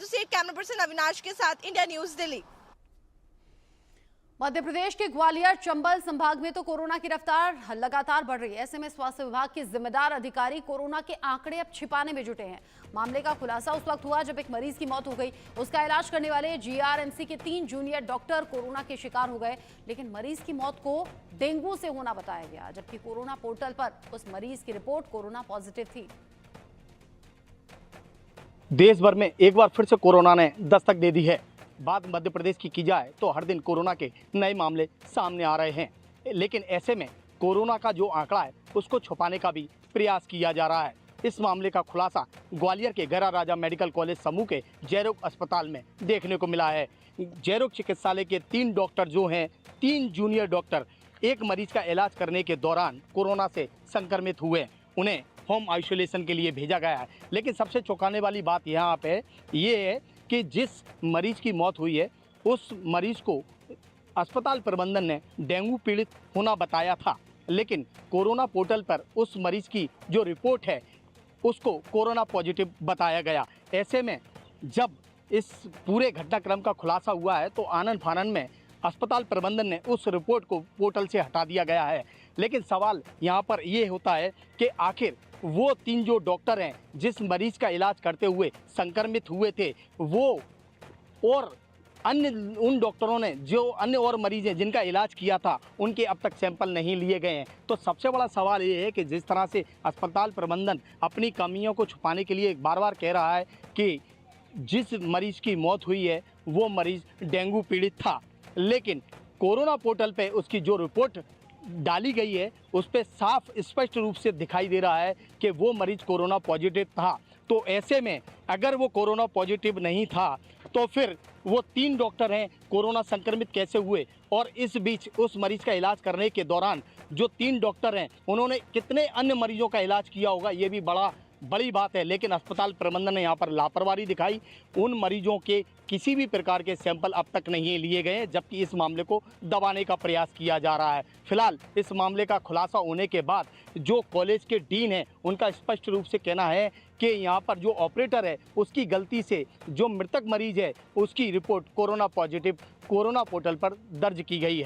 Associate camera person Avinash के साथ, India news Delhi. Madhya Pradesh के ग्वालियर चंबल संभाग में तो कोरोना की रफ्तार लगातार बढ़ रही है। ऐसे में स्वास्थ्य विभाग के जिम्मेदार अधिकारी कोरोना के आंकड़े अब छिपाने में जुटे हैं। मामले का खुलासा उस वक्त हुआ जब एक मरीज की मौत हो गई। उसका इलाज करने वाले जीआरएमसी के 3 जूनियर डॉक्टर कोरोना के शिकार हो गए, लेकिन मरीज की मौत को डेंगू से होना बताया गया, जबकि कोरोना पोर्टल पर उस मरीज की रिपोर्ट कोरोना पॉजिटिव थी। देश भर में एक बार फिर से कोरोना ने दस्तक दे दी है। बात मध्य प्रदेश की जाए तो हर दिन कोरोना के नए मामले सामने आ रहे हैं, लेकिन ऐसे में कोरोना का जो आंकड़ा है उसको छुपाने का भी प्रयास किया जा रहा है। इस मामले का खुलासा ग्वालियर के गैरा राजा मेडिकल कॉलेज समूह के जयरोग अस्पताल में देखने को मिला है। जयरोग चिकित्सालय के 3 डॉक्टर जो हैं, 3 जूनियर डॉक्टर, एक मरीज का इलाज करने के दौरान कोरोना से संक्रमित हुए। उन्हें होम आइसोलेशन के लिए भेजा गया है। लेकिन सबसे चौंकाने वाली बात यहाँ पे ये है कि जिस मरीज की मौत हुई है उस मरीज को अस्पताल प्रबंधन ने डेंगू पीड़ित होना बताया था, लेकिन कोरोना पोर्टल पर उस मरीज की जो रिपोर्ट है उसको कोरोना पॉजिटिव बताया गया। ऐसे में जब इस पूरे घटनाक्रम का खुलासा हुआ है तो आनन फानन में अस्पताल प्रबंधन ने उस रिपोर्ट को पोर्टल से हटा दिया गया है। लेकिन सवाल यहाँ पर ये होता है कि आखिर वो 3 जो डॉक्टर हैं जिस मरीज का इलाज करते हुए संक्रमित हुए थे, वो और अन्य उन डॉक्टरों ने जो अन्य और मरीज हैं जिनका इलाज किया था उनके अब तक सैंपल नहीं लिए गए हैं। तो सबसे बड़ा सवाल ये है कि जिस तरह से अस्पताल प्रबंधन अपनी कमियों को छुपाने के लिए बार बार कह रहा है कि जिस मरीज की मौत हुई है वो मरीज डेंगू पीड़ित था, लेकिन कोरोना पोर्टल पे उसकी जो रिपोर्ट डाली गई है उस पर साफ स्पष्ट रूप से दिखाई दे रहा है कि वो मरीज कोरोना पॉजिटिव था। तो ऐसे में अगर वो कोरोना पॉजिटिव नहीं था तो फिर वो 3 डॉक्टर हैं कोरोना संक्रमित कैसे हुए, और इस बीच उस मरीज का इलाज करने के दौरान जो 3 डॉक्टर हैं उन्होंने कितने अन्य मरीजों का इलाज किया होगा, ये भी बड़ी बात है। लेकिन अस्पताल प्रबंधन ने यहाँ पर लापरवाही दिखाई। उन मरीजों के किसी भी प्रकार के सैंपल अब तक नहीं लिए गए, जबकि इस मामले को दबाने का प्रयास किया जा रहा है। फिलहाल इस मामले का खुलासा होने के बाद जो कॉलेज के डीन हैं उनका स्पष्ट रूप से कहना है कि यहाँ पर जो ऑपरेटर है उसकी गलती से जो मृतक मरीज है उसकी report corona positive corona portal पर दर्ज की गई है।